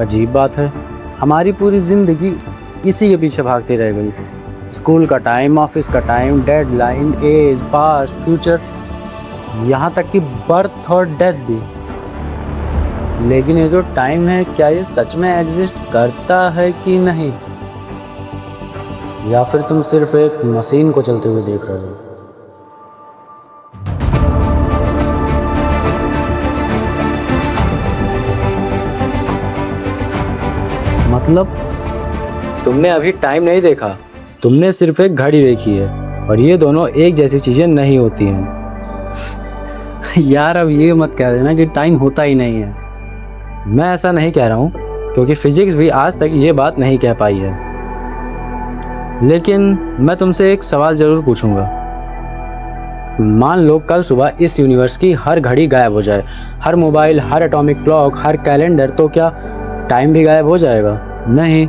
अजीब बात है, हमारी पूरी ज़िंदगी इसी के पीछे भागती रह गई। स्कूल का टाइम, ऑफिस का time, deadline, age, past, future, यहाँ तक कि बर्थ और डेथ भी। लेकिन ये जो टाइम है, क्या ये सच में एग्जिस्ट करता है कि नहीं, या फिर तुम सिर्फ एक मशीन को चलते हुए देख रहे हो? मतलब तुमने अभी टाइम नहीं देखा, तुमने सिर्फ एक घड़ी देखी है, और ये दोनों एक जैसी चीजें नहीं होती हैं। यार अब ये मत कह देना कि टाइम होता ही नहीं है। मैं ऐसा नहीं कह रहा हूँ, क्योंकि फिजिक्स भी आज तक ये बात नहीं कह पाई है। लेकिन मैं तुमसे एक सवाल जरूर पूछूंगा। मान लो कल सुबह इस यूनिवर्स की हर घड़ी गायब हो जाए, हर मोबाइल, हर एटॉमिक क्लॉक, हर कैलेंडर, तो क्या टाइम भी गायब हो जाएगा? नहीं,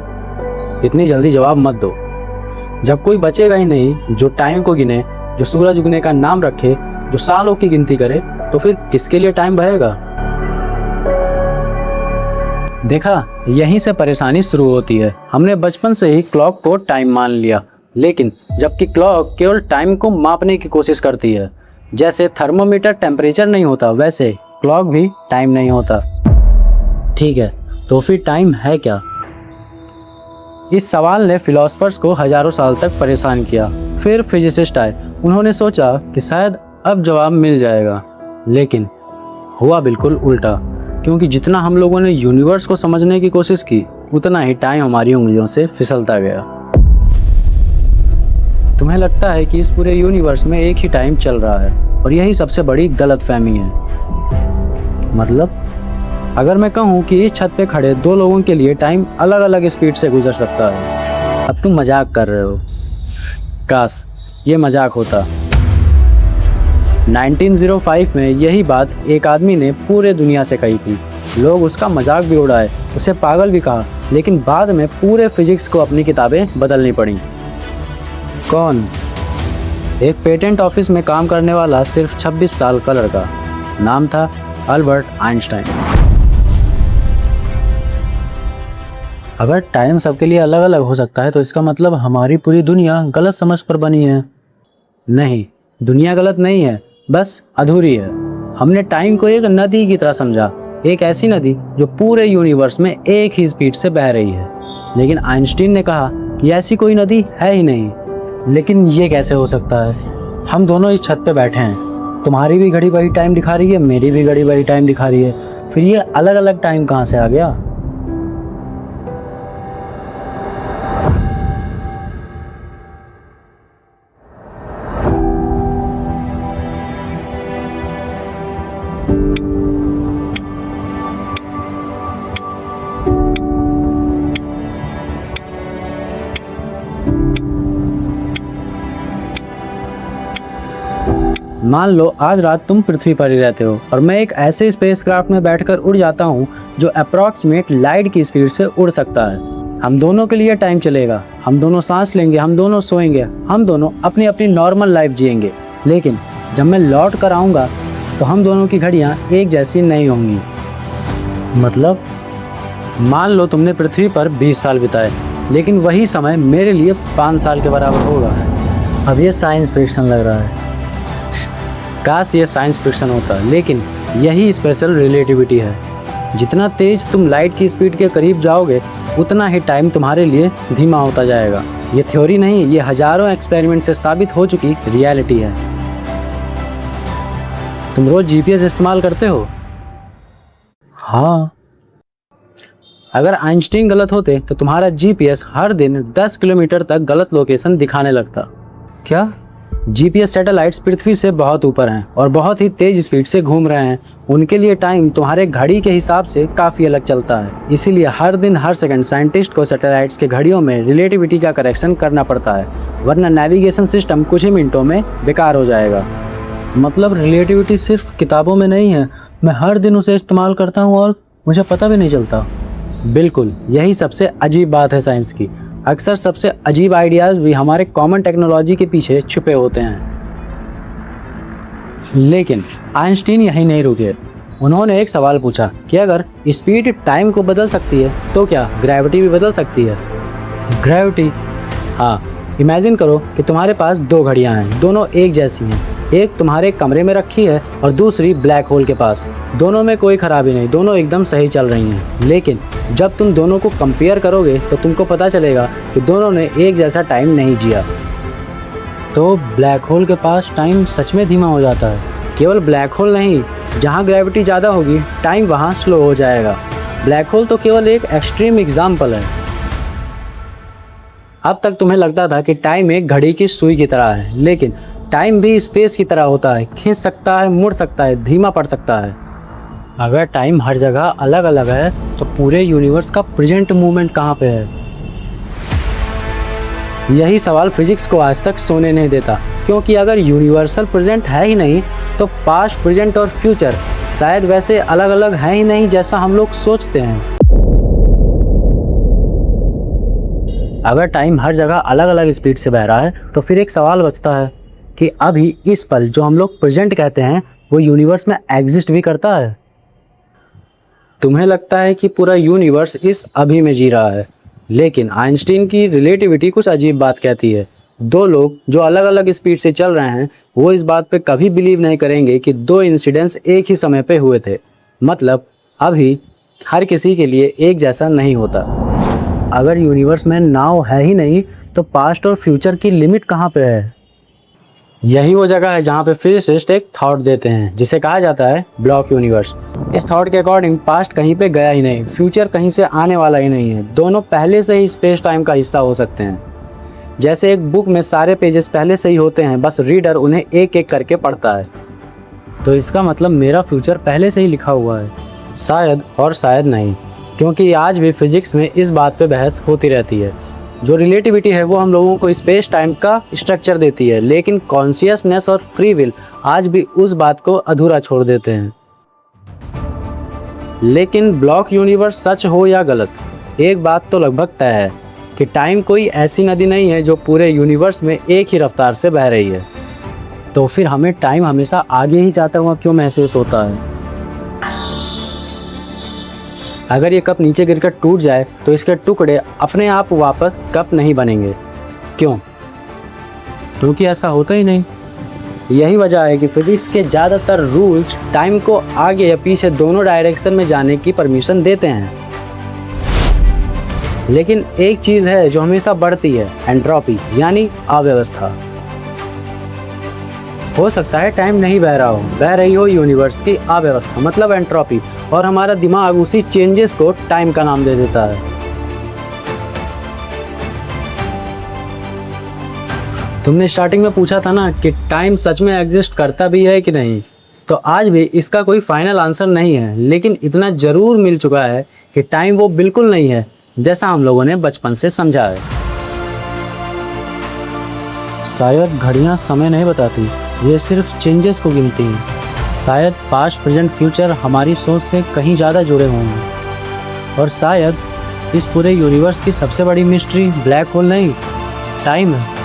इतनी जल्दी जवाब मत दो। जब कोई बचेगा ही नहीं जो टाइम को गिने, जो सूरज उगने का नाम रखे, जो सालों की गिनती करे, तो फिर किसके लिए टाइम बहेगा? देखा, यहीं से परेशानी शुरू होती है। हमने बचपन से ही क्लॉक को टाइम मान लिया, लेकिन जबकि क्लॉक केवल टाइम को मापने की कोशिश करती है। जैसे थर्मोमीटर टेम्परेचर नहीं होता, वैसे क्लॉक भी टाइम नहीं होता। ठीक है, तो फिर टाइम है क्या? इस सवाल ने फिलोसफर्स को हजारों साल तक परेशान किया। फिर फिजिसिस्ट आए, उन्होंने सोचा कि शायद अब जवाब मिल जाएगा, लेकिन हुआ बिल्कुल उल्टा। क्योंकि जितना हम लोगों ने यूनिवर्स को समझने की कोशिश की, उतना ही टाइम हमारी उंगलियों से फिसलता गया। तुम्हें लगता है कि इस पूरे यूनिवर्स में एक ही टाइम चल रहा है, और यही सबसे बड़ी गलतफहमी है। मतलब अगर मैं कहूँ कि इस छत पे खड़े दो लोगों के लिए टाइम अलग अलग स्पीड से गुजर सकता है, अब तुम मजाक कर रहे हो। काश ये मजाक होता। 1905 में यही बात एक आदमी ने पूरे दुनिया से कही थी। लोग उसका मजाक भी उड़ाए, उसे पागल भी कहा, लेकिन बाद में पूरे फिजिक्स को अपनी किताबें बदलनी पड़ी। कौन? एक पेटेंट ऑफिस में काम करने वाला सिर्फ 26 साल का लड़का। नाम था अल्बर्ट आइंस्टाइन। अगर टाइम सबके लिए अलग अलग हो सकता है, तो इसका मतलब हमारी पूरी दुनिया गलत समझ पर बनी है। नहीं, दुनिया गलत नहीं है, बस अधूरी है। हमने टाइम को एक नदी की तरह समझा, एक ऐसी नदी जो पूरे यूनिवर्स में एक ही स्पीड से बह रही है। लेकिन आइंस्टीन ने कहा कि ऐसी कोई नदी है ही नहीं। लेकिन ये कैसे हो सकता है? हम दोनों इस छत पे बैठे हैं, तुम्हारी भी घड़ी वही टाइम दिखा रही है, मेरी भी घड़ी वही टाइम दिखा रही है, फिर ये अलग अलग टाइम कहाँ से आ गया? मान लो आज रात तुम पृथ्वी पर ही रहते हो, और मैं एक ऐसे स्पेसक्राफ्ट में बैठकर उड़ जाता हूँ जो अप्रॉक्सीमेट लाइट की स्पीड से उड़ सकता है। हम दोनों के लिए टाइम चलेगा, हम दोनों सांस लेंगे, हम दोनों सोएंगे, हम दोनों अपनी अपनी नॉर्मल लाइफ जिएंगे। लेकिन जब मैं लौट कर आऊँगा तो हम दोनों की घड़ियाँ एक जैसी नहीं होंगी। मतलब मान लो तुमने पृथ्वी पर 20 साल बिताए, लेकिन वही समय मेरे लिए 5 साल के बराबर होगा। अब ये साइंस फिक्शन लग रहा है। काश ये साइंस फिक्शन होता, लेकिन यही स्पेशल रिलेटिविटी है। जितना तेज तुम लाइट की स्पीड के करीब जाओगे, उतना ही टाइम तुम्हारे लिए धीमा होता जाएगा। ये थ्योरी नहीं, ये हजारों एक्सपेरिमेंट से साबित हो चुकी रियलिटी है। तुम रोज जीपीएस इस्तेमाल करते हो? हाँ। अगर आइंस्टीन गलत होते तो तुम्हारा जीपीएस हर दिन 10 किलोमीटर तक गलत लोकेशन दिखाने लगता। क्या? जीपीएस सैटेलाइट्स पृथ्वी से बहुत ऊपर हैं और बहुत ही तेज स्पीड से घूम रहे हैं। उनके लिए टाइम तुम्हारे घड़ी के हिसाब से काफ़ी अलग चलता है। इसीलिए हर दिन हर सेकंड साइंटिस्ट को सैटेलाइट्स के घड़ियों में रिलेटिविटी का करेक्शन करना पड़ता है, वरना नेविगेशन सिस्टम कुछ ही मिनटों में बेकार हो जाएगा। मतलब रिलेटिविटी सिर्फ किताबों में नहीं है, मैं हर दिन उसे इस्तेमाल करता हूँ और मुझे पता भी नहीं चलता। बिल्कुल, यही सबसे अजीब बात है साइंस की। अक्सर सबसे अजीब आइडियाज़ भी हमारे कॉमन टेक्नोलॉजी के पीछे छुपे होते हैं। लेकिन आइंस्टीन यहीं नहीं रुके। उन्होंने एक सवाल पूछा कि अगर स्पीड टाइम को बदल सकती है तो क्या ग्रेविटी भी बदल सकती है? ग्रेविटी? हाँ, इमेजिन करो कि तुम्हारे पास दो घड़ियां हैं, दोनों एक जैसी हैं। एक तुम्हारे कमरे में रखी है और दूसरी ब्लैक होल के पास। दोनों में कोई खराबी नहीं, दोनों एकदम सही चल रही हैं। लेकिन जब तुम दोनों को कंपेयर करोगे तो तुमको पता चलेगा कि दोनों ने एक जैसा टाइम नहीं जिया। तो ब्लैक होल के पास टाइम सच में धीमा हो जाता है? केवल ब्लैक होल नहीं, जहाँ ग्रेविटी ज़्यादा होगी टाइम वहाँ स्लो हो जाएगा। ब्लैक होल तो केवल एक एक्सट्रीम एग्जाम्पल है। अब तक तुम्हें लगता था कि टाइम एक घड़ी की सुई की तरह है, लेकिन टाइम भी स्पेस की तरह होता है, खींच सकता है, मुड़ सकता है, धीमा पड़ सकता है। अगर टाइम हर जगह अलग अलग है तो पूरे यूनिवर्स का प्रेजेंट मूवमेंट कहाँ पे है? यही सवाल फिजिक्स को आज तक सोने नहीं देता, क्योंकि अगर यूनिवर्सल प्रेजेंट है ही नहीं तो पास्ट, प्रेजेंट और फ्यूचर शायद वैसे अलग अलग हैं ही नहीं जैसा हम लोग सोचते हैं। अगर टाइम हर जगह अलग अलग स्पीड से बह रहा है तो फिर एक सवाल बचता है कि अभी इस पल जो हम लोग प्रेजेंट कहते हैं वो यूनिवर्स में एग्जिस्ट भी करता है? तुम्हें लगता है कि पूरा यूनिवर्स इस अभी में जी रहा है, लेकिन आइंस्टीन की रिलेटिविटी कुछ अजीब बात कहती है। दो लोग जो अलग अलग स्पीड से चल रहे हैं वो इस बात पे कभी बिलीव नहीं करेंगे कि दो इंसिडेंट्स एक ही समय पे हुए थे। मतलब अभी हर किसी के लिए एक जैसा नहीं होता। अगर यूनिवर्स में नाउ है ही नहीं तो पास्ट और फ्यूचर की लिमिट कहाँ पे है? यही वो जगह है जहाँ पे फिजिसिस्ट एक थॉट देते हैं जिसे कहा जाता है ब्लॉक यूनिवर्स। इस थॉट के अकॉर्डिंग पास्ट कहीं पे गया ही नहीं, फ्यूचर कहीं से आने वाला ही नहीं है, दोनों पहले से ही स्पेस टाइम का हिस्सा हो सकते हैं। जैसे एक बुक में सारे पेजेस पहले से ही होते हैं, बस रीडर उन्हें एक एक करके पढ़ता है। तो इसका मतलब मेरा फ्यूचर पहले से ही लिखा हुआ है? शायद और शायद नहीं, क्योंकि आज भी फिजिक्स में इस बात पे बहस होती रहती है। जो रिलेटिविटी है वो हम लोगों को स्पेस टाइम का स्ट्रक्चर देती है, लेकिन कॉन्शियसनेस और फ्री विल आज भी उस बात को अधूरा छोड़ देते हैं। लेकिन ब्लॉक यूनिवर्स सच हो या गलत, एक बात तो लगभग तय है कि टाइम कोई ऐसी नदी नहीं है जो पूरे यूनिवर्स में एक ही रफ्तार से बह रही है। तो फिर हमें टाइम हमेशा आगे ही जाता हुआ क्यों महसूस होता है? अगर ये कप नीचे गिरकर टूट जाए तो इसके टुकड़े अपने आप वापस कप नहीं बनेंगे। क्यों? क्योंकि ऐसा होता ही नहीं। यही वजह है कि फिजिक्स के ज़्यादातर रूल्स टाइम को आगे या पीछे दोनों डायरेक्शन में जाने की परमिशन देते हैं। लेकिन एक चीज़ है जो हमेशा बढ़ती है, एंट्रोपी यानी अव्यवस्था। हो सकता है टाइम नहीं बह रही हो यूनिवर्स की अव्यवस्था, मतलब एंट्रोपी, और हमारा दिमाग उसी चेंजेस को टाइम का नाम दे देता है। तुमने स्टार्टिंग में पूछा था ना कि टाइम सच में एग्जिस्ट करता भी है कि नहीं, तो आज भी इसका कोई फाइनल आंसर नहीं है, लेकिन इतना जरूर मिल चुका है कि टाइम वो बिल्कुल नहीं है जैसा हम लोगों ने बचपन से समझा है। शायद घड़ियां समय नहीं बताती, ये सिर्फ चेंजेस को गिनती हैं। शायद पास्ट, प्रेजेंट, फ्यूचर हमारी सोच से कहीं ज़्यादा जुड़े होंगे। और शायद इस पूरे यूनिवर्स की सबसे बड़ी मिस्ट्री ब्लैक होल नहीं, टाइम है।